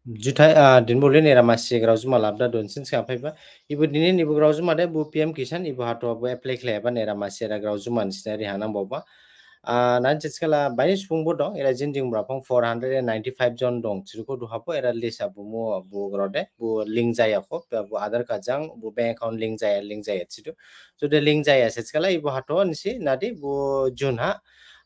Juthai dinbolin era masih grauzuma labda donsin siapa ibu dini ibu grauzuma deh bu PM Kisan ibu hatu bu apply kleban era masih era grauzuma nisnari hanam boba nanti sekala banyak sepung bodoh era jending berapa 495 jon dong ciruko du hapo era list abu mu bu grode bu link jaya ko bu Aadhaar kajang bu bank account link jaya citu sudah link jaya sekala ibu hatu nisi nadi bu Junha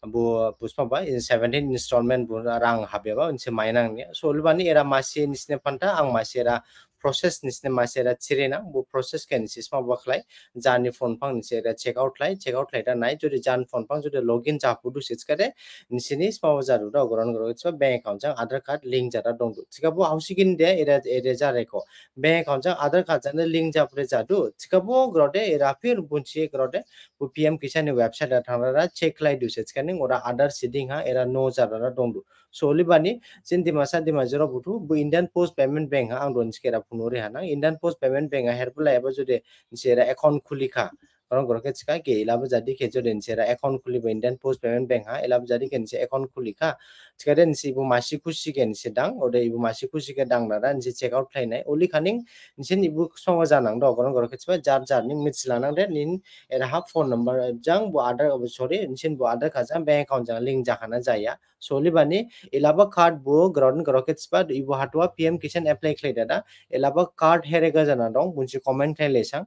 bu puspa ba 17 installment bu rang habeba unse mainang ni so lubani era masih nisne panta ang masih era proses nisne masih era cirena bu proses kan sisma baklai jani phone pang nise era check out lai da nai jodi jan phone pang jodi login cha pudu sitskade nisini sma bazaru da goran goro chwa bank account jang Aadhaar card link jara dong du chikabu hausigin de era jare ko bank account jang Aadhaar card jang link ja pure jadu chikabu grode era fir bunchi grode bu PM Kisan ni website da thangara check lai du sitskane ora Aadhaar seeding ha era no jara dong du so libani sinti masa di majoro butu bu Indian Post Payment Bank ha ang don skera punuri hana Indian Post Payment Bank ha herpula eba jodi sera account khulika orang goro ke chika ke ilaba jadi ke jodi sera account khuliba Indian Post Payment Bank ha ilaba jadi ke se account khulika chika den si bu masi kusi ke se dang ode ibu masi kusi ke dang na dan si check out plainai oli khaning sin ibu songa janang do orang goro ke chiba jar ning mitsilana de nin era ha phone number jang bu Aadhaar sorry sin bu Aadhaar ka jang bank account jang link jakhana jaya solibani ilaba card bu ground goro ke chiba ibu hatwa PM Kisan apply khlai da ilaba card herega jana dong bunchi comment khai lesang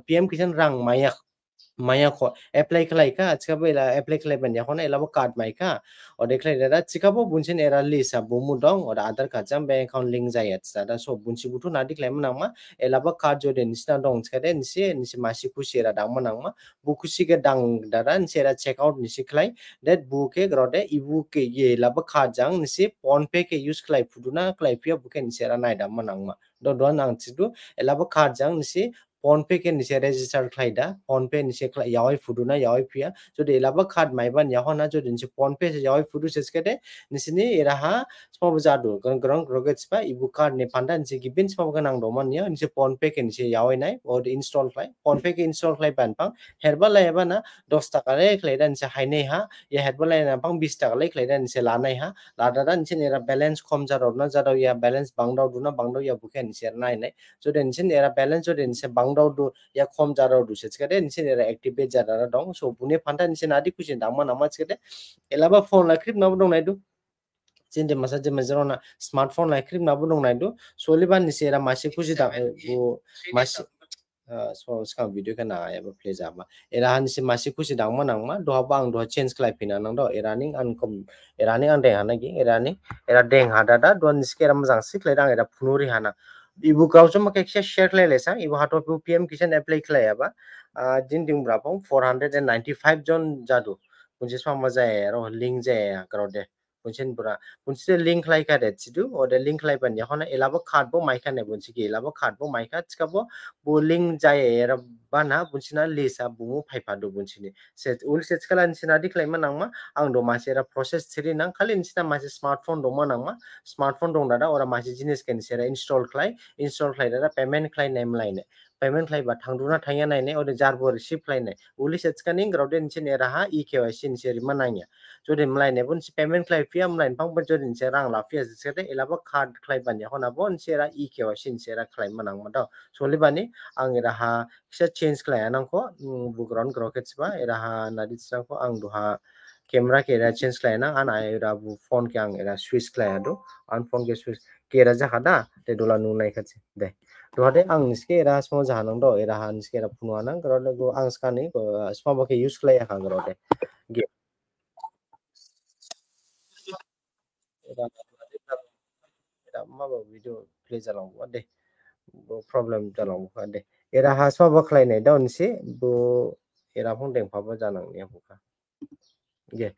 PM Kisan rang maya ko apply khlai ka chikabo ela apply khlai ban ya khona elabo card mai ka ode khlai da chikabo bunchen era lisa bumu dong ora Aadhaar card jam bank account link jaya da so bunchi butu nadi khlai manang elabo card jode nisna dong chkade nisi masi kusi era dang manang bu kusi ke dang dara nisi era check out nisi khlai that bu ke grode ibu ke ye elabo card jang nisi phone pay ke use khlai puduna khlai pia bu ke nisi era nai dam manang do don ang chidu elabo card jang nisi phone pay ke nise register khlai da phone pay nise khlai yawai fuduna yawai pia jodi elaba card maiban yahona jodi nise phone pay yawai fudu seskede nisini eraha small jadu grong rogets pa ibu card ne panda nise gibin small ganang doman nya nise phone pay ke nise yawai nai or install khlai phone pay ke install khlai ban pang herba lai ba na 10 taka le khlai dan nise hainai ha ya herba lai na pang 20 taka le khlai dan nise lanai ha lada dan nise era balance khom jaro na jaro ya balance bangdau duna bangdau ya buken nise nai nai jodi nise era balance jodi nise bangdau du ya khom jaro du sechkade nise era activate jara dong so bune phanta nise nadi kusin dama nama chkade elaba phone la krip na dong nai du jinde masa je majorona smartphone la krip na dong nai du soliban nise era masi kusi da masi so skang video kana ya ba play jama era han si masi kusi dang ma nang ma do bang do change klai pina nang do era ning an kom era ning an deng hana gi era ning era deng hada da don skera majang siklai dang era phunuri hana ibu kau cuma kayak share klai lesang ibu hato PM Kisan apply klai ya ba jin ding berapa 495 jon jadu kunci sama jaya ro link jaya karo de kuncin bura kunci link klai ka de situ ode link klai ban ya hona elabo card bo mai ka ne bunci ki elabo card bo mai ka chika Buling jaya era bana buncina lisa bungu paipado buncini set ul set kala nsina diklai manang ma ang do masih era proses ciri nang kali nsina masih smartphone do manang ma smartphone dong dada ora masih jenis ken sera install klai dada payment klai name line payment klai ba thangduna thanya nai ne ode jarbo receive klai ne uli set kaning grode nchin era ha EKYC nseri mananya jodi mlai ne bun payment klai pia mlai pang ban jodi nsera ang la pia sete elaba card klai ban ya hona bon sera EKYC nsera klai manang ma do solibani ang iraha kisa change kala anang ko background rockets ba iraha nadi tsang ko ang duha camera ke ira change kala na ana ira bu phone ke ang ira switch kala do an phone ke switch ke ira ja khada te dola nu nai khache de to hade ang niske ira smo jahanang do ira han niske ira phunu anang gro go ang skani smo ba ke use kala ya khang gro de ge ira ira ma ba video play jalang ba de problem jalang ba de era ha sma ba khlai nei down si bu era phung deng pha ba janang ne buka ge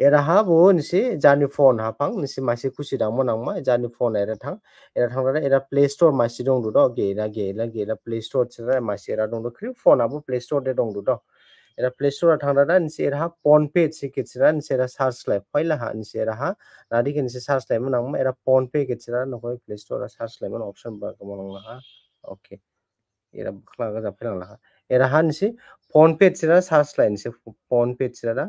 era ha bu nisi jani phone ha phang nisi masi kusi dang mo nang ma jani phone era thang ra era play store masi dong du do ge la play store chra masi era dong do kri phone abu play store de dong du do era play store thang ra nisi era ha phone pay chi ke chra nisi era search lai phaila ha nisi era ha nadi ke nisi search lai mo nang ma era phone pay ke chra no koi play store search lai mo option ba ko mo nang ha okay era khla ga ja phela la era han si phone pay chira search line si phone pay chira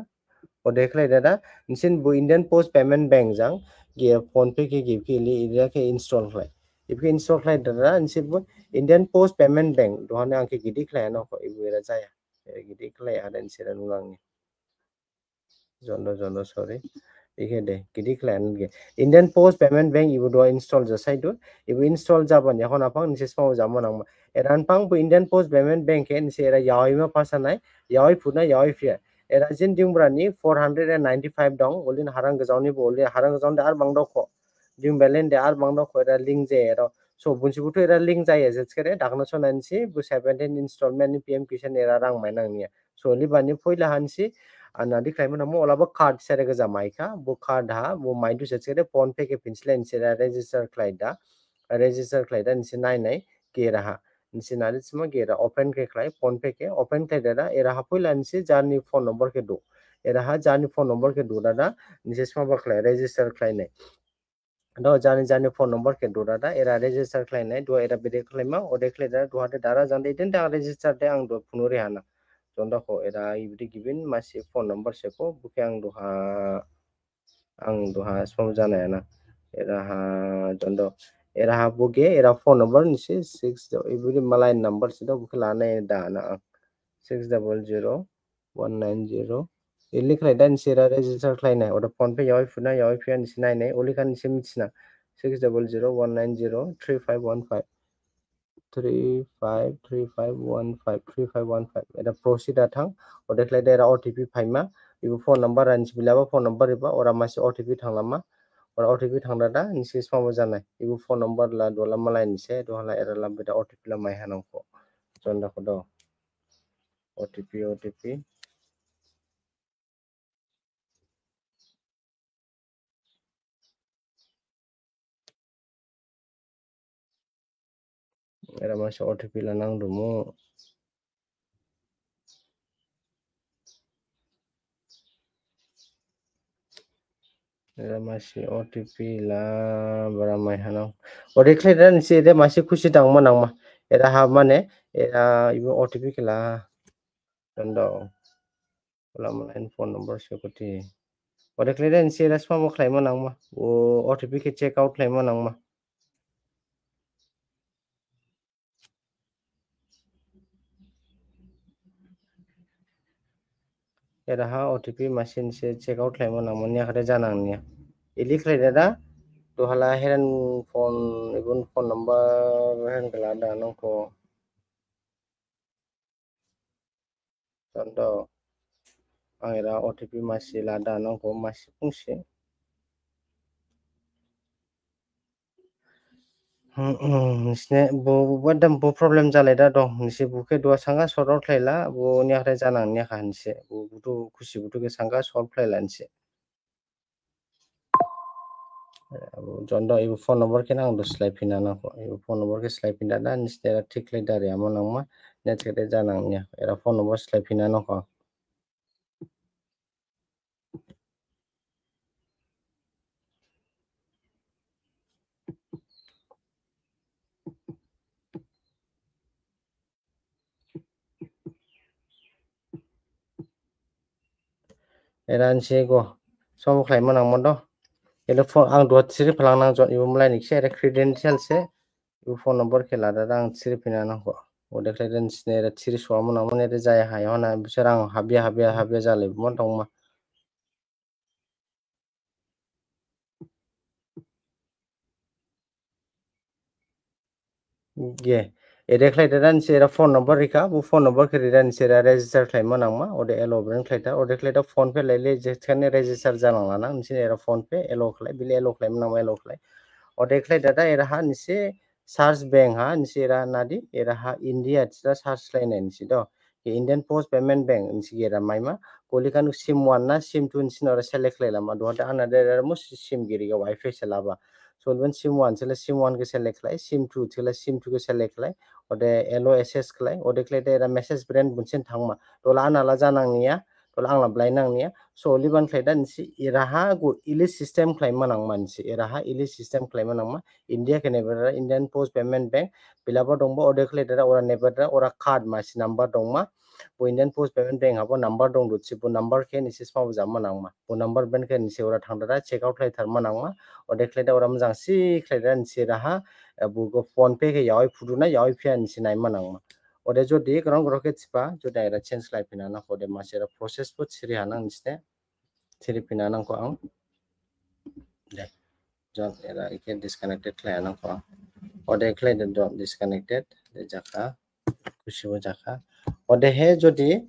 ode khlai da nsin bu Indian Post Payment Bank jang ge phone pay ke give ke li ida ke install khlai if install khlai da nsin bu Indian Post Payment Bank dohane angke gidi khlai no ko ibu era jaya gidi khlai ada nsin nulang ni jondo sorry ike de gidi khlai ge Indian Post Payment Bank ibu do install ja sai do ibu install jaban ekhon apang nisi smau jamon ang eran pang bu Indian Post Payment Bank ke nisi era yawi ma pasanai yawi phuna yawi fia era jin dingbrani 495 dong olin harang gajawni bo oli harang gajawn de ar bang dok ko ding belen de ar bang dok ko era link je era so bunsi butu era link jaya jetskere dakna sonansi bu 17 installment ni PM Kisan era rang mainang ni so libani poila hansi anadi klaim na mo olaba card sere ga jamaika bu card ha bu maidu jetskere phone pay ke pinslen sera register klaida nisi nai nai ke raha nisi nari sima ke ra open ke klai phone pay ke open ke dara era ha poila nisi jarni phone number ke do era ha jarni phone number ke do dada nisi sima ba klai register klai nai do jani phone number ke do dada era register klai nai do era bede klai ma ode klai dara do hade dara jande iden da register de ang do punuri hana jonda ko era ibidi gibin masi phone number se ko buke ang do ha som jana na era ha jondo era ha buge era phone number ni 6 ibidi malai number se do buke lana da na 600190 ili khlai dan sira register khlai nai oda phone pay yawi funa ni sinai nai oli kan sim china 6001903515 3515 এটা proceed athang ode khlai da OTP phaima ibu phone number an bilaba phone number iba ora masi OTP thanglama ora OTP thangda da nisi smamo janai ibu phone number la dola malai nise do hala era la beda OTP la mai hanang ko jonda ko do OTP era masi OTP la nang dumu era masih OTP lah beramai hanau. Ode khlai dan si de masih kusi dang manang ma. Era ha mane era ibu OTP kela dondo. Ulama lain phone number sekoti. Ode khlai dan si respa mo khlai manang ma. O OTP ke check out khlai manang ma. Era ha OTP machine se check out khlai manang ma nya khade janang nya. Ili khlai da to hala heran phone ibun phone number heran kala da nong ko dondo. Ang era OTP masih lada nong ko masih fungsi. Nisne bo wadam bo problem jalai da dong nisi buke dua sangga sorot khlaila bo nya khre janang nya kha nise bo butu khushi butu ke sangga solve khlaila nise abo jondo ibu phone number ke nang do slai pina na ko ibu phone number ke slai pina da nisne ra thik lai da re amo nang ma net ke janang nya era phone number slai pina na ko era nse go som khlai ma nang ma do ele phone ang do siri phalang nang jo ibu mlai ni se era credential se ibu phone number ke lada ang siri pina na ko ode khlai den sne era siri so amo nang ma ne jaya ha yo na bisarang habia jalai mon tong ma ge ede khlai da dan sera phone number rika bu phone number ke dan sera register khlai ma nang ma ode elo bren khlai da ode khlai da phone pe laile je thane register janang la nang nisi era phone pe elo khlai bile elo khlai ma nang ma elo khlai ode khlai da da era ha nisi search bank ha nisi era nadi era ha India tsra search khlai nai nisi do Indian Post Payment Bank nisi era maima kolikan sim 1 na sim 2 nisi ora select khlai lama do da ana der mo sim giri ga wifi selaba so when sim 1 chela sim 1 ke select khlai sim 2 chela sim 2 ke select khlai ode LOSS khlai ode khlai da era message brand bunchen thangma to la ana la janang niya tol ang lablai nang niya so liban khlaida nisi iraha go ili system khlaima nang mansi iraha ili system khlaima nang ma India ke nebera Indian Post Payment Bank bilaba dongba ode khlaida ora nebera ora card masi number dongma bo Indian Post Payment Bank habo number dong dutsi bo number ke nisi sma jamma nang ma bo number ben ke nisi ora thangdara check out khlai tharma nang ma ode khlaida ora mjang si khlaida nisi raha bo go phone pay ke yawai phuduna yawai phia nisi naima nang ma ode jodi grong rocket spa jodi era change lai pina na ode masera process po chiri hanang nisne chiri pina nang ko ang de jon era ike disconnected lai hanang ko ode klai de disconnected de jaka kusibo jaka ode he jodi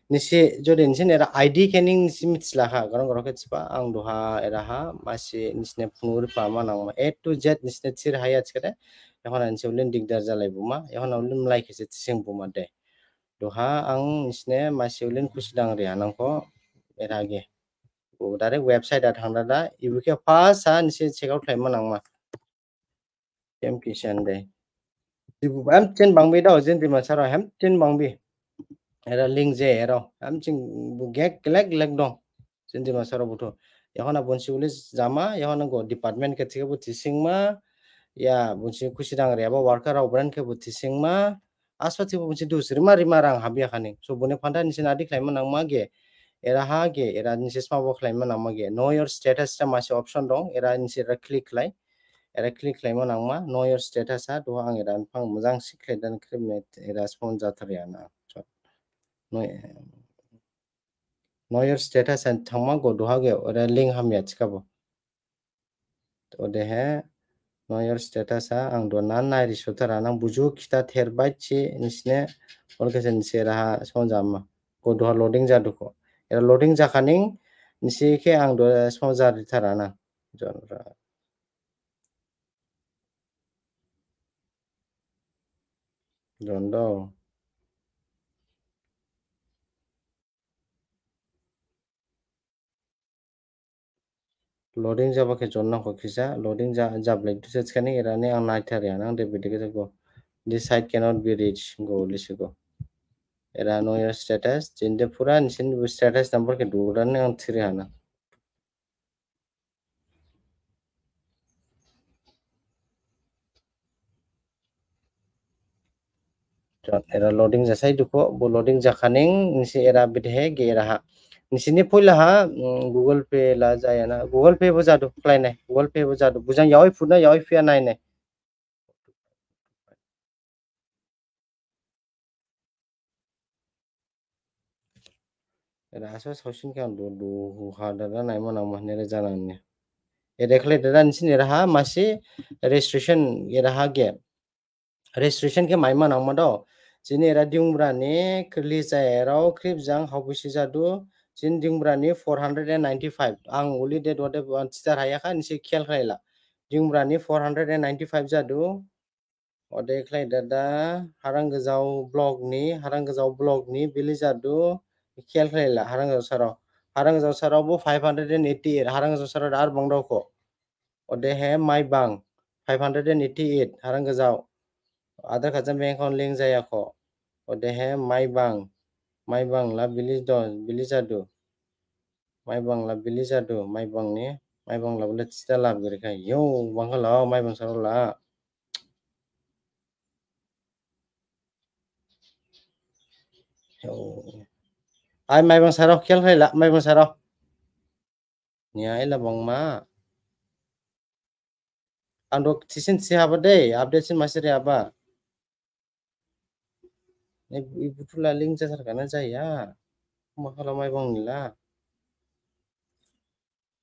nisi jodi nisi era id kening simit laha grong rocket spa ang doha era ha masi nisne phungur pa ma nang ma a to z nisne chir haya chkade এখন আনছে woollen দিগদার জালাই বুমা এখন woollen lie খেছে Singh বুমা they doha ang isne masi ulen kusidang ri anangko erage o direct website at hangrada ibuke first sa nisi check out khlaima nangma kem kisan de ibu am chen bangbi da ojin di masaro ham chen bangbi era link je ero am ching bu gek leg leg dong chen di masaro buto এখন abonsi ulis jama এখন go department ke thike bu tisingma ya bunsi kusidang ri aba worker obran ke bu tisingma aswati bu bunsi dus rima rima rang habia khani so bune phanda nisi nadi khlaima nangma ge era ha ge era nisi sma bo khlaima nangma ge know your status ta masi option dong era nisi ra click lai era click khlaima nangma know your status ha do ang era phang mujang sikhle dan khremet era spon jathari ana know your status and thangma go do ha ge era link hamya chikabo to de he know your status ha ang do nan nai ri sutara nang buju kita therbai chi nisne olkesen sera ha spon jamma go do loading jadu ko era loading jakaning nisi ke ang do spon jari tharana jonra jondo loading jaba ke jonna ko kisa loading jablek tu sechkani erane ang naithari anang de bidige go this site cannot be reached go lisiko era know your status jinde pura nisin status number ke duran ang thiri hana era loading jasai duko bo loading jakaning nisi era bidhe ge era ha nisini poila ha google pay la jaya na google pay bo jadu klai nai google pay bo jadu bujang yawai phuna yawai phia nai nai era aso sausin kan do ha da nai mo nang ma nere janang ne edekhle da nisini era ha masi registration era ha ge registration ke maima nang ma do jini era dingbra ni kli jaero krip jang haubusi jadu jin dingbra ni 495 ang uli de dode chitar haya kha nisi khial khaila dingbra ni 495 jadu ode khlai dada harang gajau blog ni bili jadu khial khaila harang gajau saro bo 588 harang gajau saro ar bangdo ko ode he mai bang 588 harang gajau Aadhaar Khajan bank account link jaya ko ode he mai bang la bili jadu mai bang ni mai bang la bole chita lab gari ka yo bang la mai bang saro la yo ai mai bang saro khel khai la mai bang saro nya ila bang ma ando tisin si haba de update sin masire haba ibu la link jasar kana jaya makala mai bang nila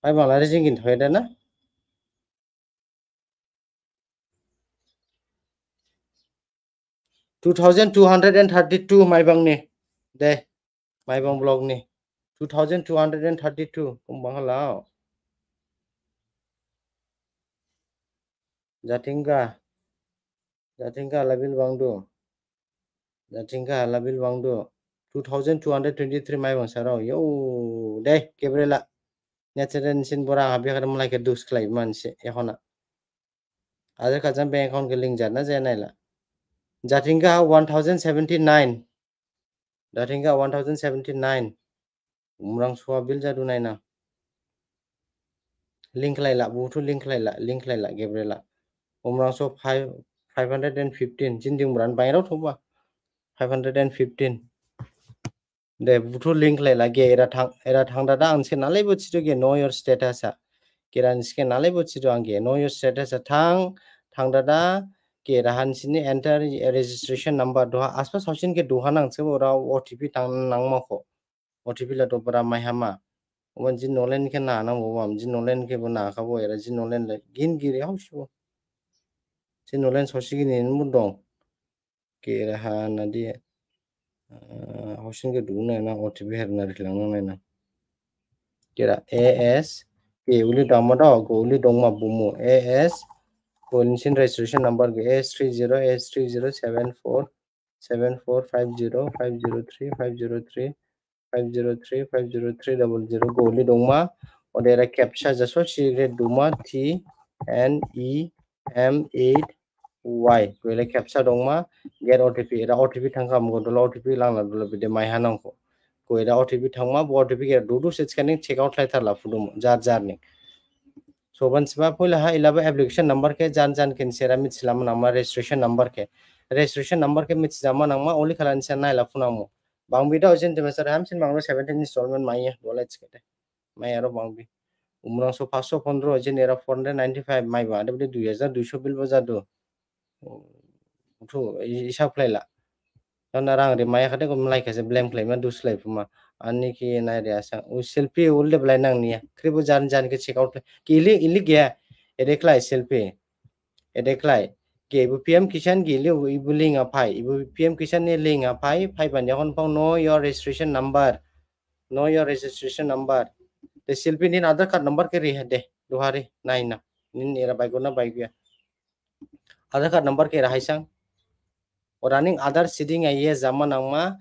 mai bang la rijingin thoida na 2232 mai bang ni de mai bang blog ni 2232 kumbang lao jatingga labil bangdu jatingga labil bangdu 2223 mai bang saro yo de kebrela nyacheren sin bora habia kar mulai ke dus klai manse ehona Aadhaar Khajan bank account ke link jarna janaila jatingga 1079 umrang soa bil jadu naina link laila butu link laila gebrela umrang so 515 jinding buran bayrau thoba 515 de butu link laila ge era thang dada anse nalai bochido ge know your status a kiran ske nalai bochido ange know your status a thang dada ke rahan sini enter registration number doha aspa sausin ke doha nang se ora OTP tang nang mako OTP la to bara mai hama oman jin nolen ke na nang bo am jin nolen ke bo na ka bo era jin nolen la gin gire hausu jin nolen sosi ni mu dong ke rahan na dia hausin ke du na OTP her na rilang na kira AS ke uli damada go uli dongma bumu AS Police registration number AS30 AS3074 7450 503 503 503 503 00 goli dongma odera captcha jaso sigre duma TNEM8Y goile captcha dongma get OTP era OTP thangka mo dolo OTP langla dolo bide mai hanangko goira OTP thangma bo OTP ge dudu se scanning check out lai tharla fudum jar ni soban siba pula ha ilaba application number ke jan ken sera mit silama nama registration number ke mit jama nama only khalan sen na ila funamo bang bida ojen de mesar ham sin banglo 17 installment mai dolage kete mai aro bang bi umrang so 515 ojen era 495 mai ba de 2200 bil bajado utu isa plaila na rang re mai khade ko mlai khase blame claim ma dus lai puma ani ki na re asa u selfie ulle blai nang niya kribo jan ke check out ki ili gya ede klai selfie ede klai ke bu pm kisan gi le ibu link a phai ibu pm kisan ne link a phai ban yakon pang know your registration number the selfie nin aadhaar card number ke re de duhari naina nin era bai gona bai gya aadhaar card number ke rahai sang running other sitting a yes zaman angma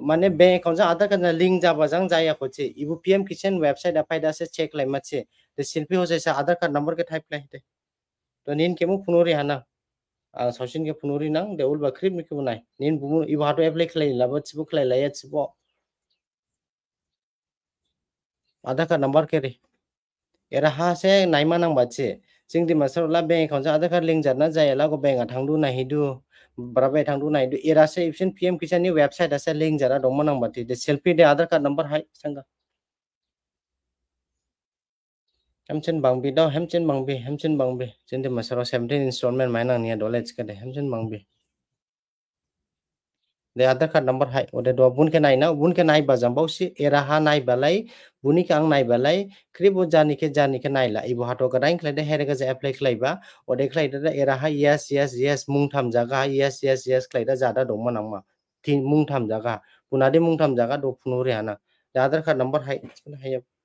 mane bank account ja aadhaar card na link jaba jang jaya khoche ibu pm kisan website a paida se check lai mache the selfie ho jaisa aadhaar card number ke type lai de to nin kemu phunori hana sausin ke phunori nang de ul bakri mi ke bunai nin bumu ibu hato apply khlai laba chibu khlai lai chibo aadhaar card number ke re era ha se naima nang bache jingdi masar la bank account ja aadhaar card link jarna jaya la go bank a thangdu na hidu barabai thangdu na hidu era se ipsin pm kisan ni website ase link jara dongma nang bati de selfie de aadhaar card number hai sanga hamchen bangbi jindi masaro 17 installment mai nang nia dolage ka de hamchen bangbi de aadhaar card number hai ode do bun ke nai ba jambau si era ha nai balai buni ka ang nai balai kribo jani ke nai la ibo hato ka rain khlai de here ga ja apply khlai ba ode khlai de era ha yes mung tham jaga yes khlai da jada dong ma nang ma tin mung tham jaga punade mung tham jaga do phunore hana de aadhaar card number hai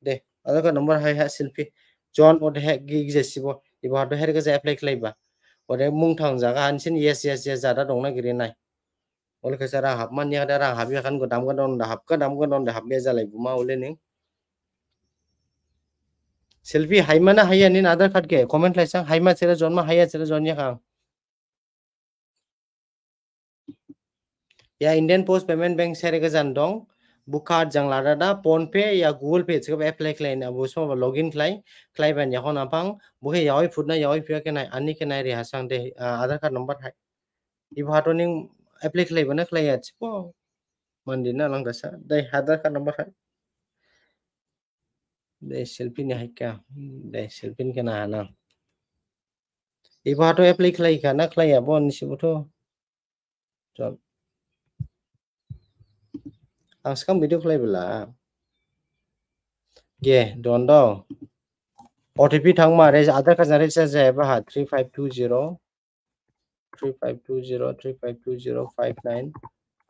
de aadhaar card number hai ha selfie John ode he gi jesibo ibo hato here ga ja apply khlai ba ode mung tham jaga hansin yes jada dong na giri nai oleh kesara hab man ya ada hab ya kan godam godon da hab ka dam godon da hab beza lai buma ole ning selfie haimana haya nin aadhaar card ke comment lai sang haima chera jonma haya chera jonya kang ya Indian Post Payment Bank sere ga jan dong bu card jang lada da phone pay ya google pay chika apply klai na bu so login klai ban ya hon apang bu he yawi phutna yawi pya ke nai ani ke nai re hasang de aadhaar card number hai I bhato ning apply klai bana klai ya chipo mandina lang dasa dai aadhaar card number hai de selfie ni hai kya de selfie ke na hana I bhato apply klai ka na klai ya bon si buto jon ang skam video klai bela ge don do OTP thangma re aadhaar card re cha jai ba 3520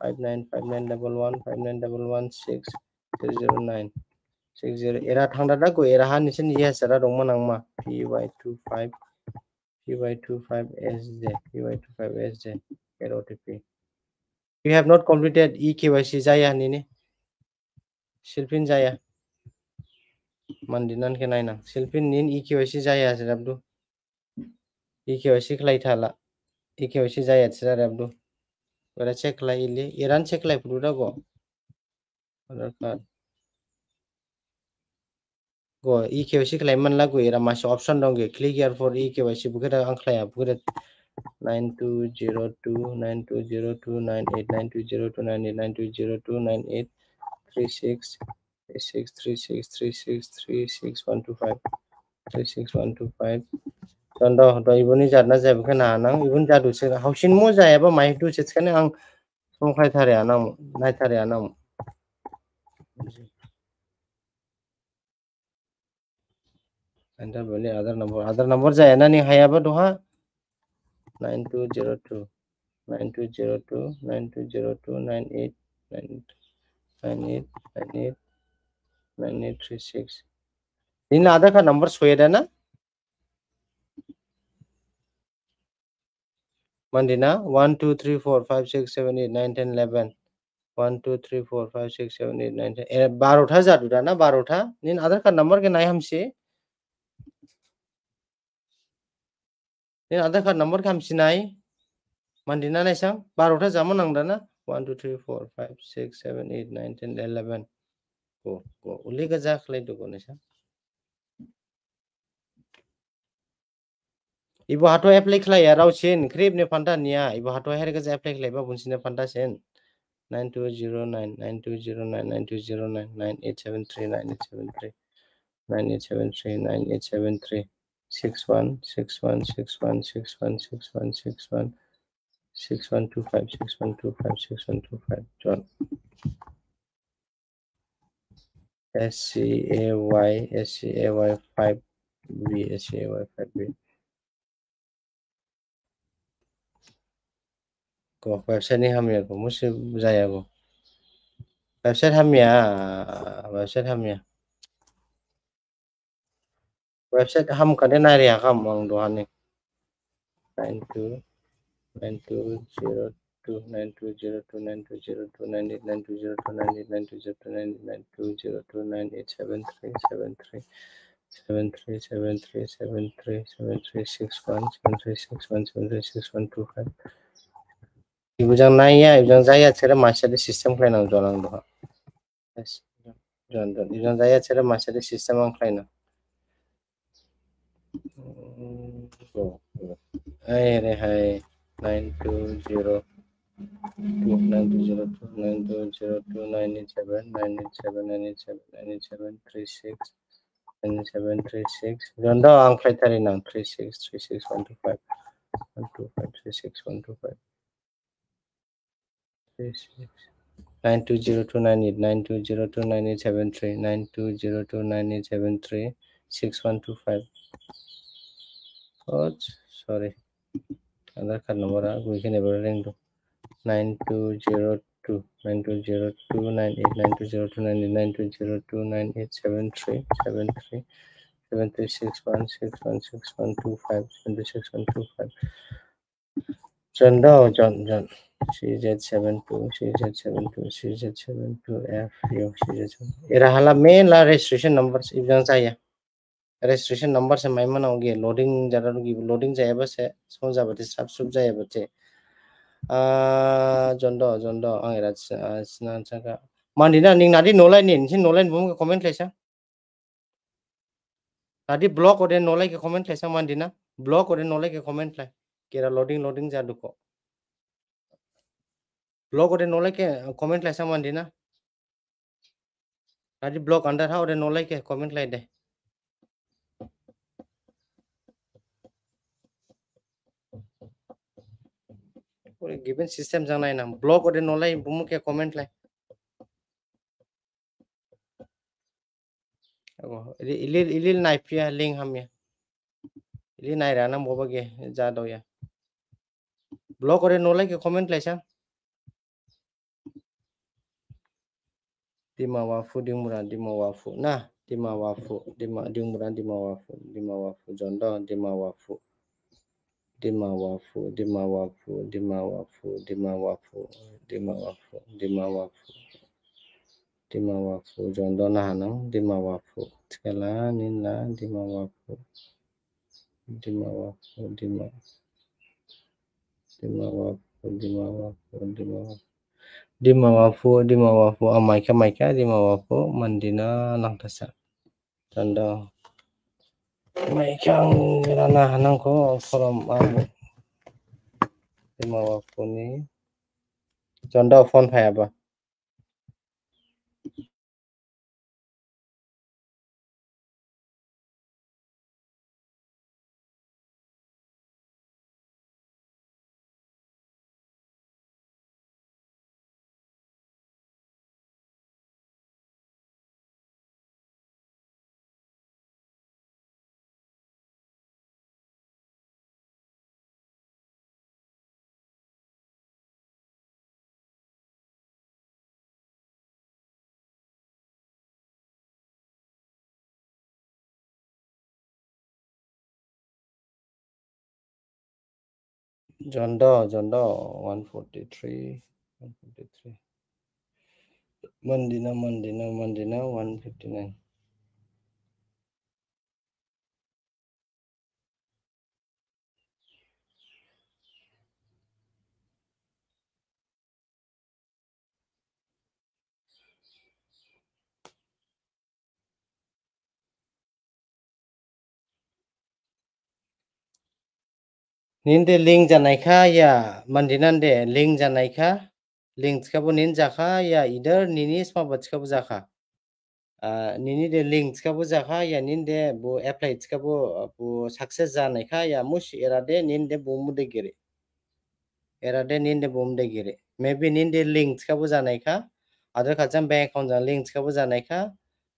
59 59 11 6 009 60 era thangda da go era han nisin yes era dongma nangma py25sj get OTP you have not completed eKYC jaya nini silpin jaya mandinan ke naina silpin nin eKYC jaya serabdu eKYC khlai thala eKYC jaya serabdu ora check lai ili iran check lai pudu da go aadhaar card go EKYC claimant lagu era masih option dong ge click here for EKYC bukeda angklaya bukeda 920298920298920298 36 36 36 36 36125 36125 Tondo do ibuni jarna jai bukena anang ibun jadu se hausin mo jaya ba mai tu setskane ang songkhai thare anang nai thare anang enter boli other number jaya na ni haya ba doha 9202 9202 9202 98 98 98 9836 దీనిలో Aadhaar card number పోయేదేనా మందినా 1 2 3 4 5 6 7 8 9 10 11 1 2 3 4 5 6 7 8 9 10 12 जादुदा ना 12 नीन आधार card number के नाय हमसे नीन आधार card number के हमसे नाय मंदिना नायसां 12 जामन नांदाना 1 2 3 4 5 6 7 8 9 10 11 go उली गजा खलै दगो नैसा ibu hato apply khlai raw sin krip ne panta niya ibu hato her geza apply khlai ba bunsine panta sen 9209 9209 9209 9873 9873 9873 9873 61 61 61 61 61 61 6125 6125 6125 John SCAY 5B SCAY 5B go website ni hamya go musi jaya go website hamya website ham kade na ria kam ang dohane 92 9202 9202 9202 98 9202 98 9202 98 9202 98 73 73 73 73 73 61 73 61 73 61 25 ibujang naya ibujang jaya chere masade system klainang jonang doha yes jon ibujang jaya chere masade system ang klainang go ai re hai 920 9202 9202 987 987 987 987 36 97 36 jondo ang klaitari nang 36 36 125 125 36 125 36 9202 98 9202 9873 9202 9873 6125 oh sorry other card number we can ever ring to 9202 9202 98 9202 9202 9873 73 7361 61 6125 76125 John CZ72 CZ72 CZ72F yo CZ7 era hala main la registration numbers ibjang saya registration number se mai mana hoge loading jara gi loading jaya ba se sonja bate subscribe jaya bate jondo ang era sna chaka mandina ning nadi nolai nin sin nolai bum comment lesa nadi block ode nolai ke comment lesa mandina block ode nolai ke comment lai kera loading jadu ko blog ode nolai ke comment lai sa mandina nadi blog under ha ode nolai ke comment lai de given system jang nai nam blog ode nolai bum ke comment lai ilil nai pia link hamya ili nai rana boba ge ja do ya blog ode nolai ke comment lai sa dimawafu dimawafu nah dimawafu dimawafu jondo dimawafu jondo na hanang dimawafu skala nina dimawafu dimawafu amaika dimawafu mandina langtasa Jondo. Maikang rana hanangko forum amu. Imawa puni. Jondo phone phaya ba. Jondo 143. 143. Mandina 159. Ninde link janaikha ya mandinande link janaikha link tskabo nin jakha ya either nini smaba tskabo jakha nini de link tskabo jakha ya ninde bu apply tskabo bu success janaikha ya mush erade ninde bu mude gire erade ninde bu mude gire maybe ninde link tskabo janaikha other khajam bank account jang link tskabo janaikha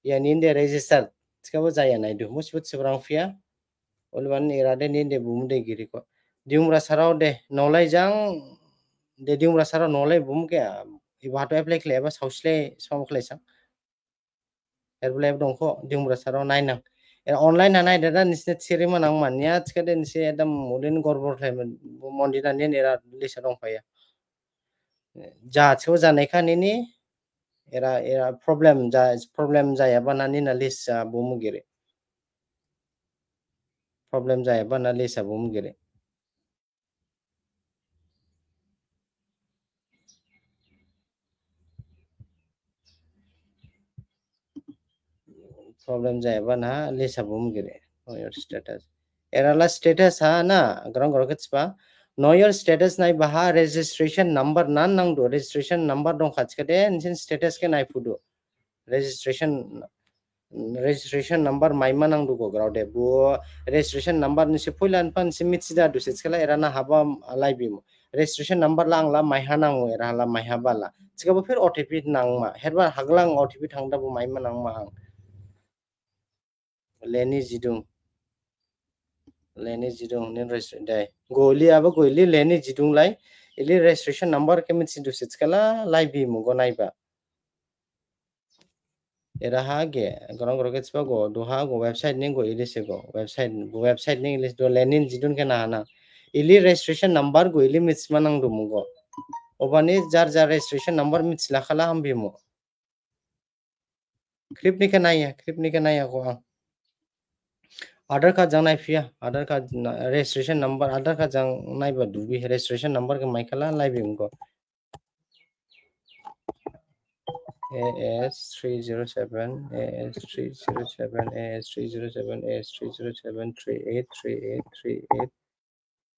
ya ninde register tskabo jaya naidu mush but sebrang fia olban erade ninde bu mude gire ko Diumra sarau de nolai jang de diumra sarau nolai bum ke ibato apply kle ba sausle som kle sang erble dongko diumra sarau nai nang online na nai da nisne siri manang mania tskade nise edam modin gorbor thai mondina ne era lisa dong paya ja chho ja nei kha nini era problem ja ya bana ni na lisa bum gire problem ja ya bana lisa bum gire problem ja ya bana lisa bum gire your status erala status ha na grong groketspa know your status nai baha registration number nan nang do registration number dong khachkade nin status ke nai fudu registration number maima nang do go graude bu registration number ni se phoilan pan se mitsida du se skala erana haba live mo registration number lang la mai hanang era la mai habala chikabo phir otp nang ma herba haglang otp thangda bu maima nang ma leni jidung Leni jidung nin register dai goli aba goili leni jidung lai ili registration number ke mit sidu sitskala lai bi mu go naiba era ha ge gorong gorong ke go do ha go website ning go ili se go website ning ili do lenin jidun ke na na ili registration number go ili mit manang do mu go obani jar registration number mit la khala ham bi mu clip ni ke naya go Aadhaar card jang nai fia Aadhaar card registration number Aadhaar card jang nai ba dubi registration number ke maikala lai bi ko AS307 AS307 AS307 AS307 383838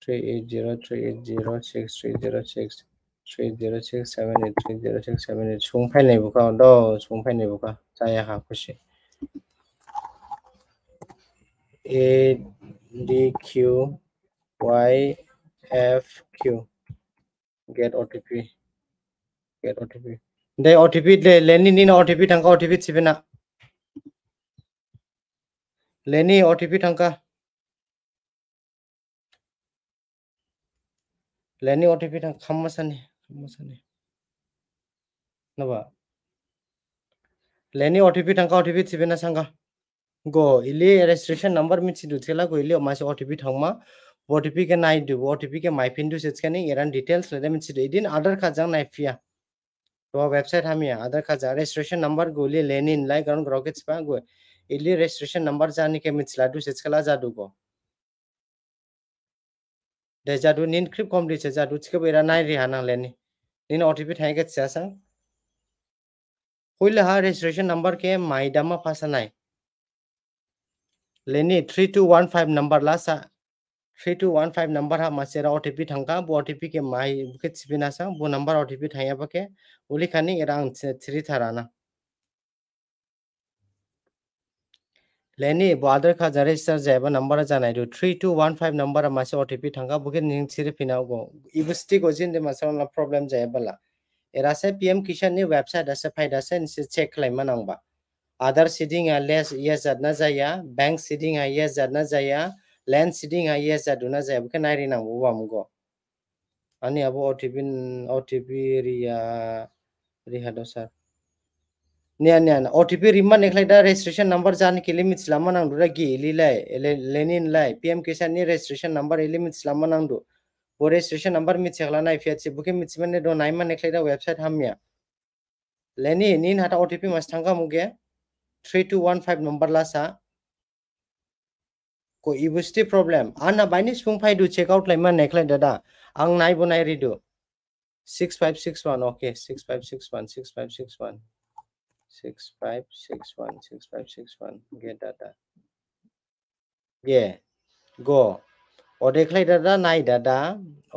3803806306 30678 sungpai nei buka do sungpai nei buka saya ha kusi ADQYFQ get OTP de OTP leni nina OTP tangka OTP sibena leni OTP tangka leni OTP tang khammasani naba leni OTP tangka OTP sibena sangka go ili registration number mit sidu thela go ili mase OTP thangma OTP ke nai du OTP ke mai pindu setskani eran details le mit sidu idin Aadhaar card jang nai fia to website hamia Aadhaar card registration number go ili lenin lai ground rockets pa go ili registration number jani ke mit sladu setskala jadu go de jadu nin krip complete jadu chike bera nai ri hanang leni nin OTP thaike chasang hoile ha registration number ke mai dama pasa nai लेनि 3215 number लासा 3215 number हा मासेरा OTP थांगा बो OTP के माइ के चिपिनासा बो number OTP थाया बके उली खानी एरा आं थ्री थाराना लेनि बो आधार कार्ड रजिस्टर जायबा नंबर जानाय दु 3215 नंबर मासे OTP थांगा बके निं चिरि फिनाव गो इबस्टि गो जिन दे मासे अनला प्रॉब्लम जायबाला एरा से PM किसान नि वेबसाइट आसे फायदा से निसे चेक खालायमा नांबा आधार सीडिंग आ लेस yes जादना जाया बैंक सीडिंग आ yes जादना जाया लैंड सीडिंग आ yes जादुना जाया बके नायरि नांगौ बामुगो ani abo OTP रिहा दो सर निया OTP रिमा नेखलाय दा registration number जानि के लिमिट लामा नांदु दा गेलि लाय लेनिन लाय PM किसान नि registration number लिमिट लामा नांदु वो registration number मिथिखला नाय फियाछि बुके मिथिमाने दो नायमा नेखलाय दा वेबसाइट हामिया लेनि निन हाटा OTP मास थांगा मुगे 3215 नंबर लासा को इबुस्टि प्रॉब्लम आना बायनि सुं फायदु चेक आउट लायमा नेखलाय दादा आं नायबो नायरिदु 6561 okay 6561 6561 6561 6561 get data yeah go odekhlai dada nai dada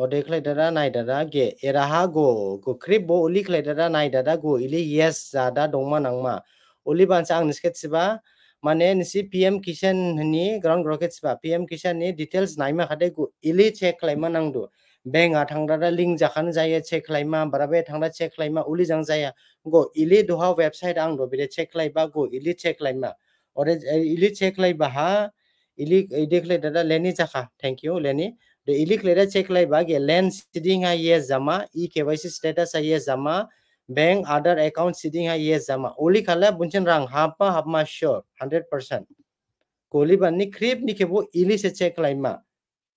odekhlai dada nai dada ge eraha go krip bo uli khlai dada nai dada go ili yes jada dongma nangma uli bansa ang nisket siba mane nisi PM Kisan ni ground rocket siba PM Kisan ni details naima khade go ili check khlaima nangdu bank a thangrada link jakhan jaya check khlaima barabe thangda check khlaima uli jang jaya go ili doha website ang do bide check khlaiba go ili check khlaima ore ili check khlaiba ha ili dekhle dada leni jaka thank you leni the ili clear check laiba ge land seeding ha yes jama KYC status ha yes jama bank other account seeding ha yes jama oli khala bunchen rang hapma sure 100% koli banni krip ni kebo ili se check laima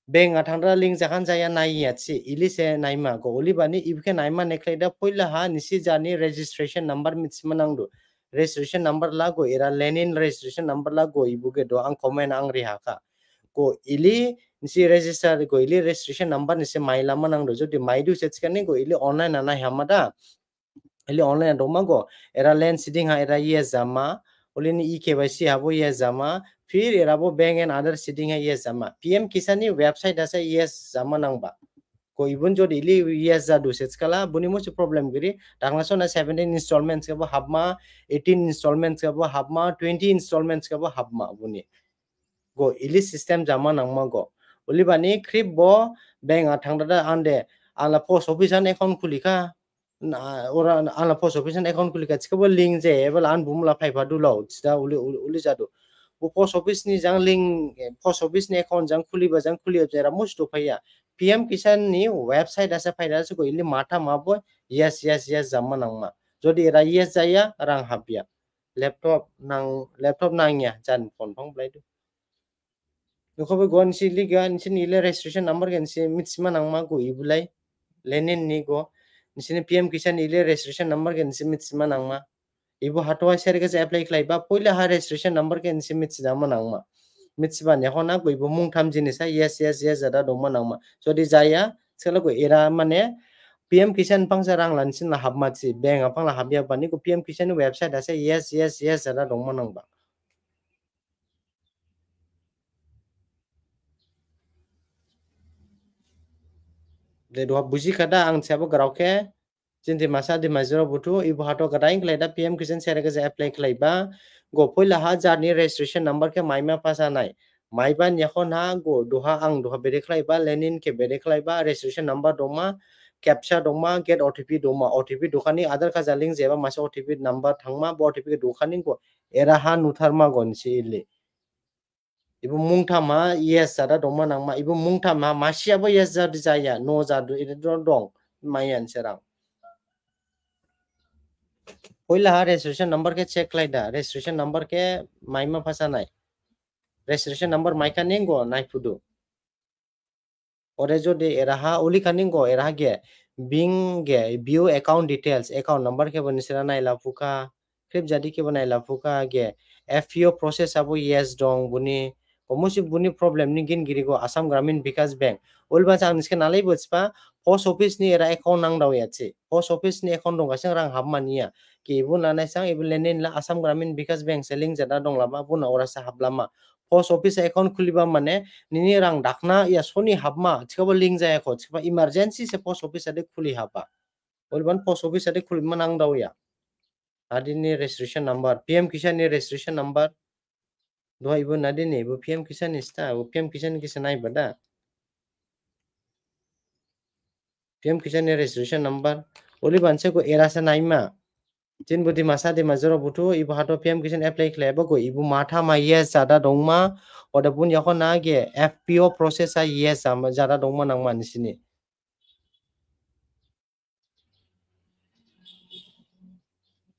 bank a thangra link jakan jaya nai yachi ili se naima go oli bani ibke naima nekhlaida poila ha nisi jani registration number mitsima nangdu registration number la go era lenin registration number la go ibuge do ang comment ang rihaka go ili nisi register go ili registration number nisi mailama nangdu jodi maidu setskani go ili online ana hamada ili online do mago era land seeding ha era yes jama oli ni KYC habo yes jama फिर एराबो bank and other seeding है yes jama PM Kisan ni website ase yes jama nangba ko ibun jo daily yes jadu setskala buni mo problem giri tanglaso na 17 installments ka habma 18 installments ka habma 20 installments ka habma buni go ili system jama nangma go ulibani krip bo bank a thangda ande ala post office an account khulika ora ala post office an account khulika chikabo link je ebal an bumla phaifa dulo chida uli jadu वो post office नि जang link post office ni account jang khuli jera musto phaya PM Kisan ni website asa phaida su ko ili mata mabo yes jamma nangma jodi era yes jaya rang habya laptop nangya jan phone phang blai du nukobe gon si liga ni ile registration number gen si mitsima nangma go ibulai lenin ni go ni PM Kisan ile registration number gen si mitsima nangma ibu hatwa serga se apply khlaiba poila ha registration number ke nsi mitsama nangma mitsiba ne hona go ibu mung tham jinisa yes jada dongma nangma jodi jaya sela go era mane PM Kisan pangsa rang lansin la habma chi bank apang la habya bani go PM Kisan website ase yes jada dongma nangba de do buji kada ang sabo garauke jinti masa di mazuro butu ibu hato gadaing klaida PM Kisan serga se apply klaiba go poila ha jarni registration number ke maima pasa nai maiban yakhon ha go doha ang doha bere klaiba lenin ke bere klaiba registration number doma captcha doma get OTP doma OTP dokani other ka link jeba masa OTP number thangma bo OTP ke dokani go era ha nutharma gonsi ile ibu mungthama yes jada doma nangma ibu mungthama masiabo yes jada jaya no jadu ide dong mayan serang poila ha registration number ke check laida registration number ke maima phasa nai registration number maika ningo nai fudu ore jodi eraha uli kaningo eraha ge bing ge view account details account number ke bonisira nai lafuka krip jadi ke bonai lafuka ge FPO process abo yes dong buni komusi buni problem ni gin girigo Assam Gramin Vikas Bank ulba chang niske nalai bochpa post office ni era account nang daw yachi post office ni account dong asang rang habmania ki bun anai sang ibul lenin la Assam Gramin Vikas Bank selling jada dong lama bun ora sa hablama post office account खुलिबा माने निनि रां दाखना या सनि हाबमा थिखाबो link जायाखो थिखा emergency से post office आदे खुलि हाबा Orban post office आदे खुलिमा नांदावया आदिनि registration number PM किसान नि registration number दहायबो नादिनि बो PM किसान निस्ता बो PM किसान किसा नायबा दा PM किसान नि registration number ओलि बानसे को एरासा Nayma tin budi masa de mazoro butu ibu hato PM kisan apply kleba go ibu matha ma yes jada dongma oda bun yakon na ge FPO process a yes jada dongma nang manisini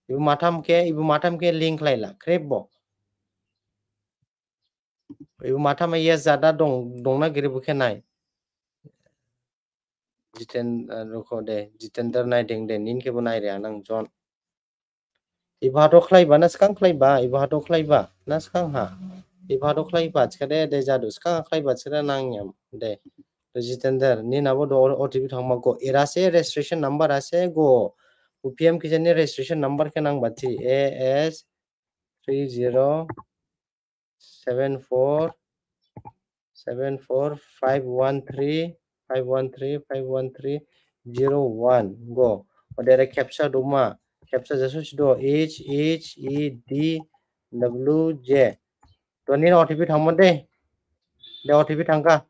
ibu matam ke link laila krebo ibu matam ma yes jada dongna giri buke nai jiten roko de jitender nai deng de nin ke bunai re anang jon ibu hato klaiba na skang klaiba ibu hato klaiba na skang ha ibu hato klaiba chkade de jadu skang klaiba chkada nang yam de Jitender ni nabo do OTP thangma go erase registration number ase go UPM kijani registration number ke nang bati AS 307474513 go odere captcha duma captcha jasu do HHEDWJ to ni OTP thangma de OTP thangka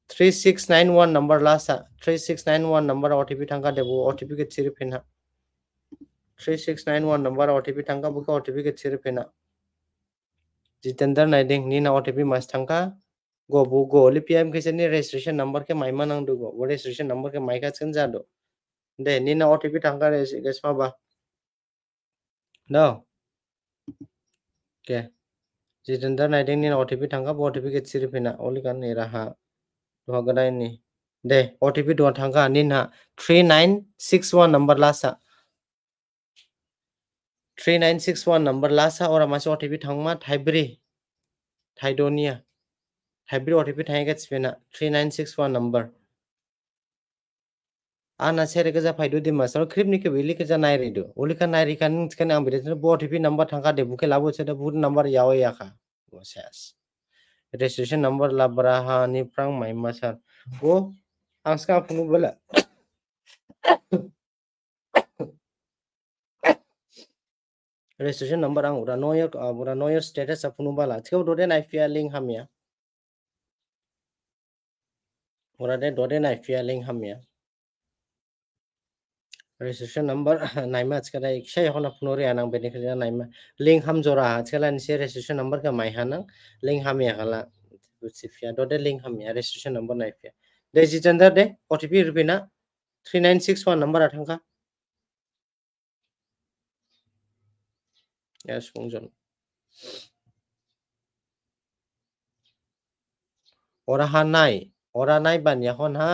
3691 number last 3691 number OTP thangka debu OTP ke chiri phina 3691 number OTP thangka buka OTP ke chiri phina Jitender naiding nina OTP mas thangka go bu go li PM ke chani registration number ke maima nang du go registration number ke maika chen jado de nina OTP thangka resma ba no ke Jitender naiding nina OTP thangka bu OTP ke chiri phina oli kan ni raha to gadai ni de OTP do thangka nina 3961 number last 3961 number last or mas OTP thangma thaibri thaidonia thaibri OTP thaiga chpena 3961 number ana sere ke ja phaidu di masar krip ni ke bili ke ja nai redo oli ka nai rikan kan ang bide bo OTP number thangka de buke labo cheda bur number yawe yakha ses registration number labra ha ni prang mai masar go angska phunu bala registration number ang ura noyer status apunu bala theu dode nai fia link hamia ura de dode nai fia link hamia registration number naima achkara ikshai hona phunori anang benikria naima link hamjora achkala nise registration number ka mai hanang link hamia kala sifia dode link hamia registration number naifia de jitender de OTP rupina 3961 number athangka yes pungjon ora nai ban yakhon ha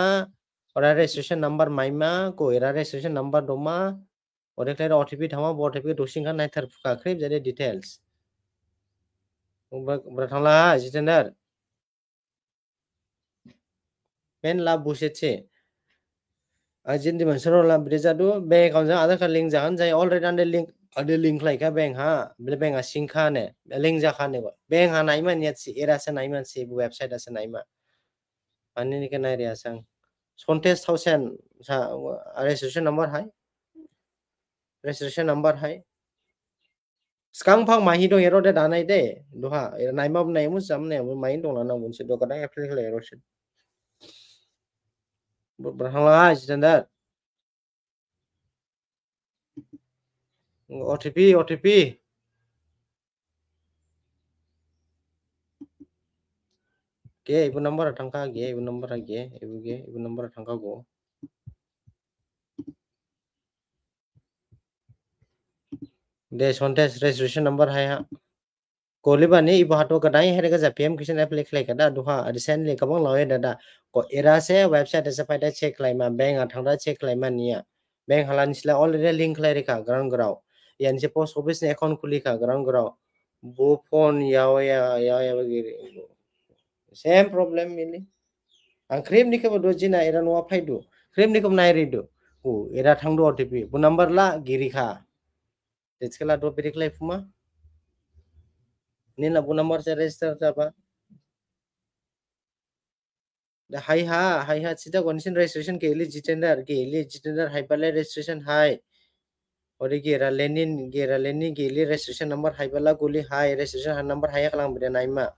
ora registration number maima ko era registration number doma ore kler OTP thama OTP dosing kan nai thar phuka khrib jare details bra thangla jitender men la buseche ajin di mansaro la brejadu bank account ja aadhaar card link jahan jai already ande link laika bank ha bele bank a singkha ne link ja khane ba bank ha naima niat si era se naima si website ase naima ani ni ke nai ria sang sontes 1000 sa registration number hai registration number hai skang phang mahi do ero de danai de doha naima nai mu jam ne mai dong na nang bunse do kadang apply khale ero se berhala jitender OTP ke ibu number thangka ge ibu number ge ibu number thangka go de sontes registration number hai ha kolibani ibu hato kadai herega ja PM kisan apply khlai kada duha recently kabang lawe dada ko era se website se paida check laima bank a thangda check laima niya bank halan sila already link lai reka ground ground yan se post office ne account khuli ka ground ground bo phone ya bagiri same problem mili ang krem ni ke do jina era no phaidu krem ni kom nai ridu o era thangdo OTP bu number la giri kha techkala do perik lai fuma Nina bu number se register jaba. Hai ha sida condition registration ke eli jitender hai bale registration hai. Ori gera lenin ke eli registration number hai bala guli hai registration number hai kalang bide naima.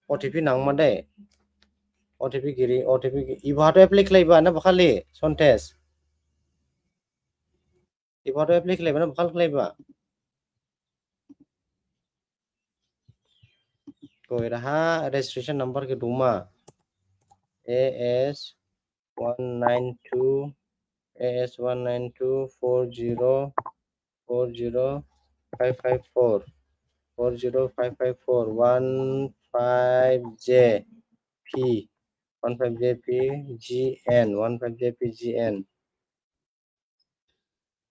OTP nang made. OTP giri OTP ibato apply klaiba na bakali sontes. Ibato apply klaiba na bakal klaiba. Koira ha registration number ke duma. AS 192 AS 192 40 554 40554 15JP 15JP GN 15JP GN.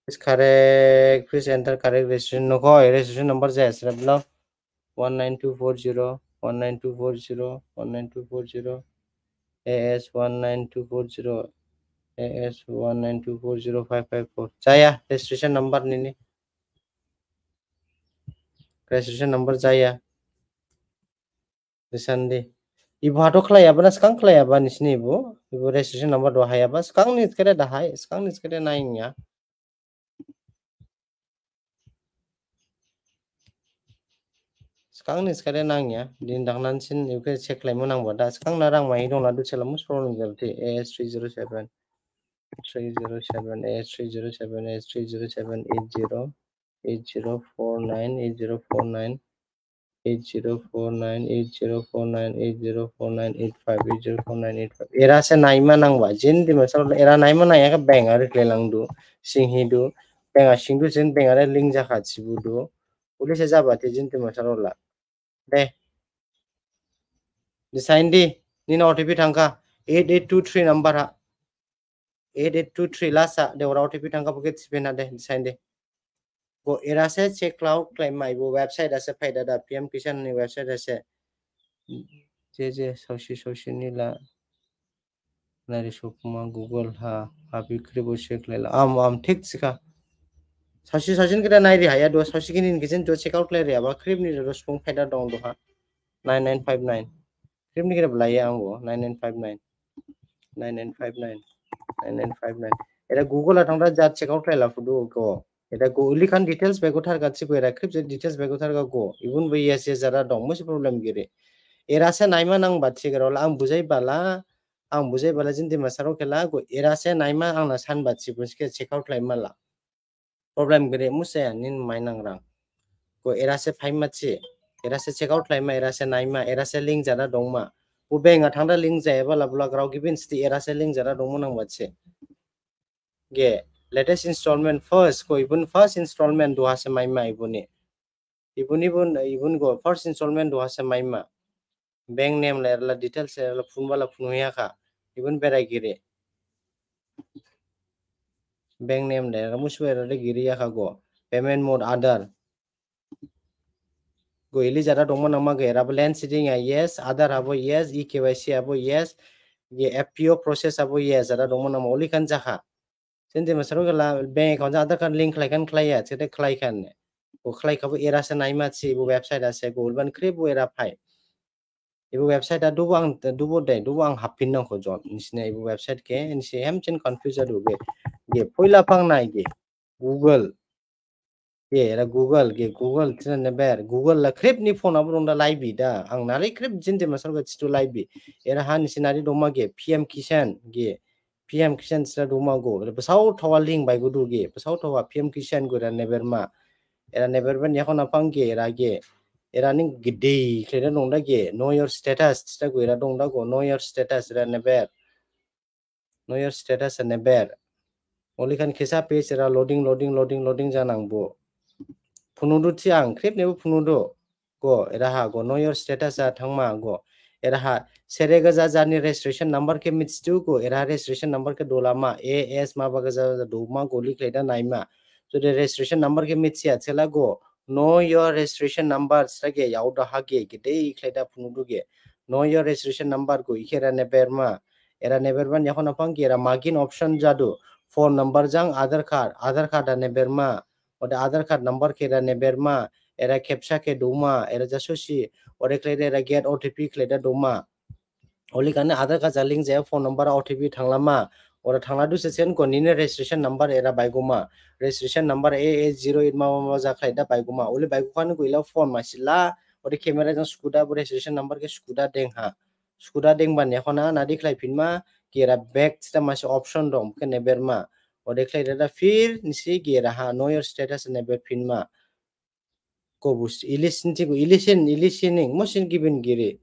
Please correct. Please enter correct registration. No, registration number is 19240 19240 19240 AS 19240 AS 19240 554. Saya registration number nini. Registration number saya. Sandi. Ibu hato klay apa nas kang klay apa nis ni ibu registration number dua hai apa sekarang nih sekali dah hai sekarang nih sekali naing ya sekarang nih sekali naing ya di indang nansin ibu cek lagi menang boda sekarang narang mai dong ladu celamus problem berarti AS307 307 AS307 AS307 8049 8049 8049 8049 8049 85 8049 85 era se naima nangba jin di masal era naima na ya bang are klelang du singhi du bang a singdu jin bang are ling ja kha chibu du pulis se jaba te jin di masal la de design di ni na OTP thangka 8823 number ha 8823 last de ora OTP thangka buket sipena de design de go era se check cloud claim mai bo website ase faida da PM Kisan ni website ase je sausi ni la nari sokuma Google ha habikri bo check lela am ठीक सिखा सासे kita नायरि हाया दो सासे किनि किजन जो check out लायरि आबा क्रिप नि रसपं फायदा दं दहा 9959 क्रिप नि किरा लाया आंगो 9959 9959 9959 एरा Google आथांदा जा चेक आउट लायला फुदु गो एरा गो लिखान डिटेल्स बेगो थार गाछि को एरा क्रिप जे डिटेल्स बेगो थार गो इबुन बे एस जरा दं मोस प्रॉब्लम गिरे एरा से नायमा नां बाथि गरला आं बुजाय बाला जिन्दि मासारो केला गो एरा से नायमा आंना सान बाथि बुसके चेक आउट लायमाला problem gede musa nin mainang rang ko era se phaimachi era se check out laima era se naima era se link jara dongma bu benga thangda link jaya bala bula grau gibin sti era se link jara dongmo nang bache ge latest installment first ko ibun first installment do hase maima ibun go first installment do hase maima bank name la details la phun bala phun ya kha ibun berai gire bank name le muswera le giri ya kha go payment mode other go ili jara dongmo nang ma ge ra land sitting yes other abo yes eKYC abo yes ye FPO process abo yes jara dongmo nang oli kan jakha sende masaro gala bank account other kan link klaikan klaya chete klaikan ne o klai khabo era se naima chi bu website ase go ban krip bu era phai ibu website a dubo ang hapin nang ko jon nisne ibu website ke nisi hem chen confuse adu ge poila pang nai ge Google ge era Google tene ber Google la krip ni phone abron da live da ang nari krip jinde masal ga chitu live era han sinari doma ge PM Kisan sira doma go pesau thawa link bai gudu ge pesau thawa PM Kisan go ra neberma era neberban yakon apang ge era ning gede kleda dong da ge know your status sta go era dong da go know your status era neber know your status neber oli kan kisa page era loading janang bo punudu ti ang krip nebo punudu go era ha go know your status a thangma go era ha serega jani registration number ke mitstu go era registration number ke dolama AS ma baga doma goli kleda naima so the registration number ke mitsia chela go know your registration number sage yauda ha ge gede kleda punudu ge know your registration number go ikera neberma era neberban yakon apang era magin option jadu phone number jang Aadhaar card a neberma ode Aadhaar card number ke era neberma era captcha ke doma era jasosi ode klede era get OTP kleda doma oli kane Aadhaar card link jaya phone number OTP thanglama ora thangla du sen ko nine registration number era baigoma registration number AA08 ma ja khlaida baigoma oli baigokane ko ila phone masila ode camera jang skuda bo registration number ke skuda dengha skuda dengba ne khona na diklai pinma kera back sta mas option dom ke neberma ode khlaida da fir nisi gera ha know your status neber pinma ko bus ilisin ti ko ilisin mosin given gire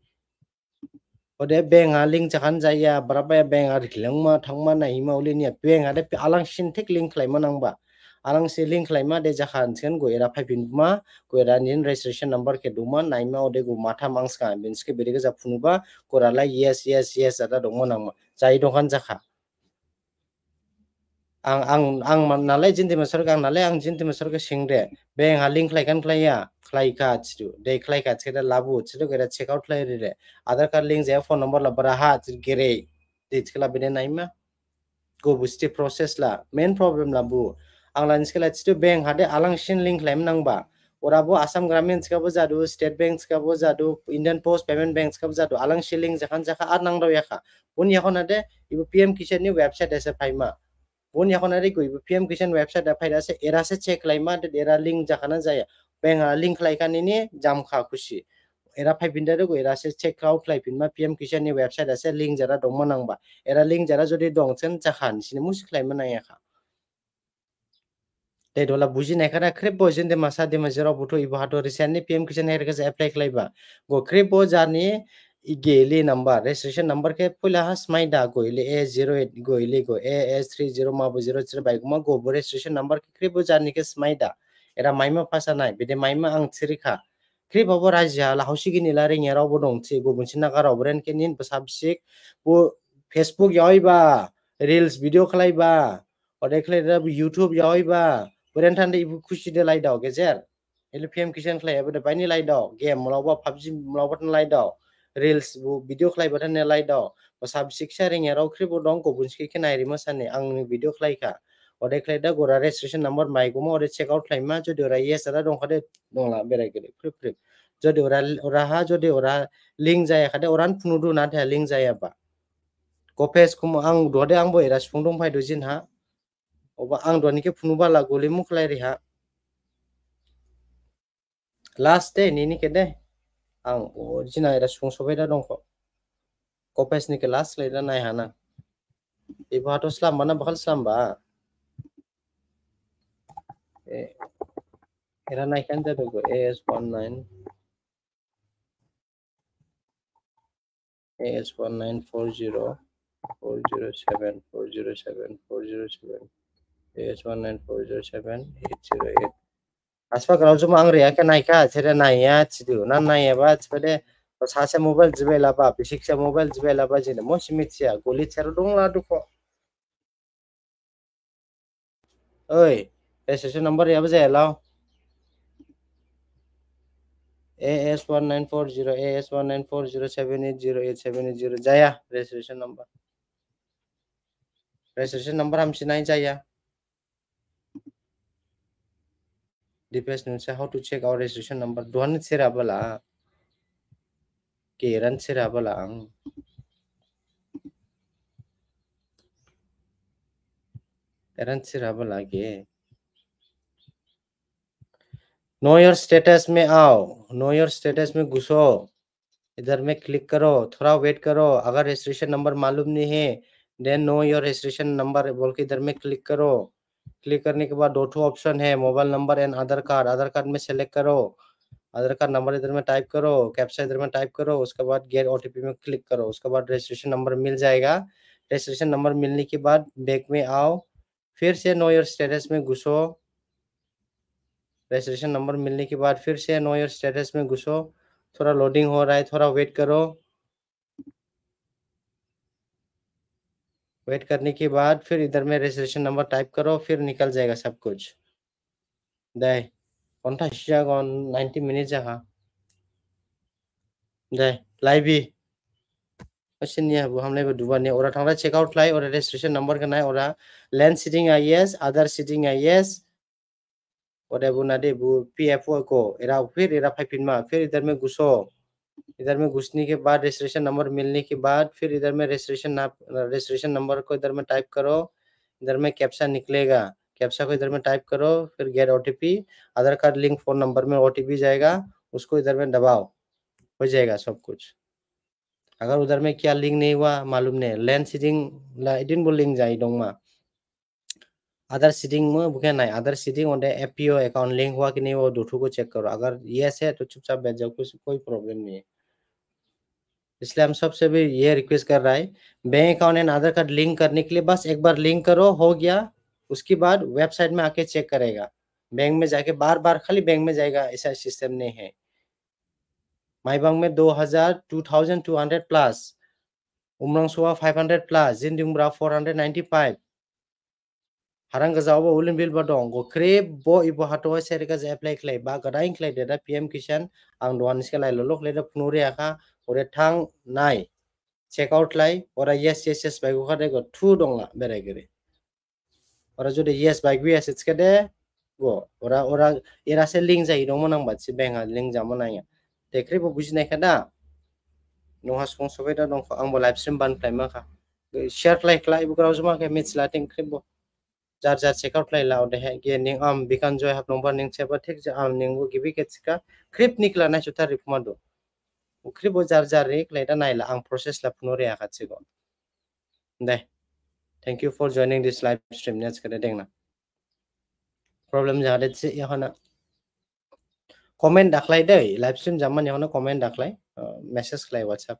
ode bank link chakan jaya berapa bank lingma thangma na hima uli ni bank ade alang sin thik link khlaima nangba alang si link khlaima de jakhan chen go era phaipin ma ko era nin registration number ke duma naima ode go matha mangska binske berige ja phunuba korala yes ada dongmo nangma jai donghan jakha ang nalai jinti masar ang nalai ang jinti masar ke singre bank link khlaikan khlaiya khlaika chidu de khlaika cheda labu chidu gera check out khlai re Aadhaar card link je phone number la bara ha gere de chela bine naima go busti process la main problem la bu ang lan skela chidu bank hade alang shin link laim nangba ora bo Assam Gramin ska bo jadu State Bank ska bo jadu Indian Post Payment Bank ska bo jadu alang shilling jakhan jakha ar nang daw yakha pun yakhon ade ibu PM Kisan ni website ase phaima pun yakhon ade ko ibu PM Kisan website da phaida se era se check laima de era link jakhana jaya bank link laikan ini jam kha khushi era phaipinda ko era se check out laipinma PM Kisan ni website ase link jara dongma nangba era link jara jodi dong chen jakhan sini musik laima na yakha te dola buji na khara krep bojin de masa de majero buto ibo hato recently PM Kisan her ka apply klaiba go krep bo jani igeli number registration number ke pula has maida go ile A08 go ile go AS30 ma bo 03 bai ma go registration number ke krep bo jani ke smaida era maima pasa nai bide maima ang tsirikha krep bo raja la hausi ni la ring era bo dong chi go bunchina kara obren ke nin sabsik bo Facebook yoiba reels video khlaiba ode khlaida YouTube yoiba Buran tanda ibu kushi de lai dao gezer. Ele PM Kisan khlai abu de pani lai dao. Game mulawa PUBG mulawa tan lai dao. Reels bu video khlai batan ne lai dao. Pasab shiksha ring erau kri bu dong ko bunski ke nai rima sane ang ni video khlai ka. Ode khlai da gora registration number mai gumo ode check out khlai ma jo de ora yes ada dong khade dong la berai gele prip prip. Jo de ora ha jo de ora link jaya khade oran phunudu na the link jaya ba. Ko page kum ang do de ang bo era spung dong phai do jin ha. Oba ang do ni ke phunuba la gole mu khlai ri ha. Last day nini kede ang original era sung sobai da dong ko kopes ni ke last le da nai hana iba to slam mana bakal slam ba era nai kan da go AS19 AS1940 407 407 407 AS19 407 808 aspa grau juma ang ria ka nai ka chere nai ya chidu na nai ya ba chpede sase mobile jibela ba bisiksa mobile jibela ba jine mo simitsia goli chero dong la du ko oi registration number ya ba lao AS1940 AS1940780880 jaya registration number हमसे नहीं jaya depends on how to check our registration number duan sera bala ke ran sera bala ang ran sera bala ke know your status में आओ know your status में घुसो इधर में click करो थोड़ा wait करो अगर रजिस्ट्रेशन नंबर मालूम नहीं है then no your registration number बोल के इधर में क्लिक करो क्लिक करने के बाद दो ठो ऑप्शन है mobile number and Aadhaar card में सेलेक्ट करो आधार कार्ड नंबर इधर में टाइप करो कैप्चा इधर में टाइप करो उसके बाद गेट ओटीपी में क्लिक करो उसके बाद रजिस्ट्रेशन नंबर मिल जाएगा रजिस्ट्रेशन नंबर मिलने के बाद बैक में आओ फिर से नो योर स्टेटस में घुसो रजिस्ट्रेशन नंबर मिलने के बाद फिर से नो योर स्टेटस में घुसो थोड़ा लोडिंग हो रहा है थोड़ा वेट करो वेट करने के बाद फिर इधर में रजिस्ट्रेशन नंबर टाइप करो फिर निकल जाएगा सब कुछ दे कौन-टा सिगां 90 मिनिट जाखा दे लाइबी Question bu hamle bu duba ne ora thangla check out lai ora registration number ka nai ora land sitting yes other sitting yes Ode bu nade bu PFO को फिर era फाइपिन मा फिर इधर में घुसो इधर में घुसने के बाद रजिस्ट्रेशन नंबर मिलने के बाद फिर इधर में रजिस्ट्रेशन नंबर को इधर में टाइप करो इधर में कैप्चा निकलेगा कैप्चा को इधर में टाइप करो फिर गेट ओटीपी आधार कार्ड लिंक फोन नंबर में ओटीपी जाएगा उसको इधर में दबाओ हो जाएगा सब कुछ अगर उधर में क्या लिंक नहीं हुआ मालूम नहीं लैंड सीडिंग लाइडिन वो लिंक जाए दोंगा अदर सीडिंग में बुके नहीं अदर सीडिंग ओंडे एपीओ अकाउंट लिंक हुआ कि नहीं वो दोठो को चेक करो अगर यस है तो चुपचाप बैठ जाओ कोई प्रॉब्लम नहीं है इसलिए हम सबसे भी ये रिक्वेस्ट कर रहा है bank account and Aadhaar card link करने के लिए बस एक बार लिंक करो हो गया उसके बाद वेबसाइट में आके चेक करेगा बैंक में जाके बार बार खाली बैंक में जाएगा ऐसा सिस्टम नहीं है माईबांग में 2200 plus उमरांगसुआ 500 plus जिनदुंगब्रा 495 harang gazawa ulin bil badong go krep bo ibo hato serika je apply klai ba gadaing klai deda PM Kisan ang doan skelai lolok leda pnuri aka ore thang nai check out lai ora yes bai go khade go thu dongla beregere ora jodi yes bai yes itskede go ora era se link jai dong manang bat si benga link jamana ya tekre bo bujinai kada no has kong sobai da dong ang bo live stream ban play ma kha share klai bu kraw juma ke mits lating krebo जार checkout लाई लाओ दे है ये निंग बिकान जो है number निंग सेबा ठीक जे निंग वो गिबी के चिका क्रिप निकला ना जुता रिकमा दो क्रिप वो जार रिक लाइटा नाइला आं प्रोसेस ला फुनो रे आखाचे गो दे thank you for joining this live stream नेट्स करे देंगना प्रॉब्लम जादे से यहाना कमेंट दाखलाई दे लाइव स्ट्रीम जामन यहाना कमेंट दाखलाई मैसेज खलाई व्हाट्सएप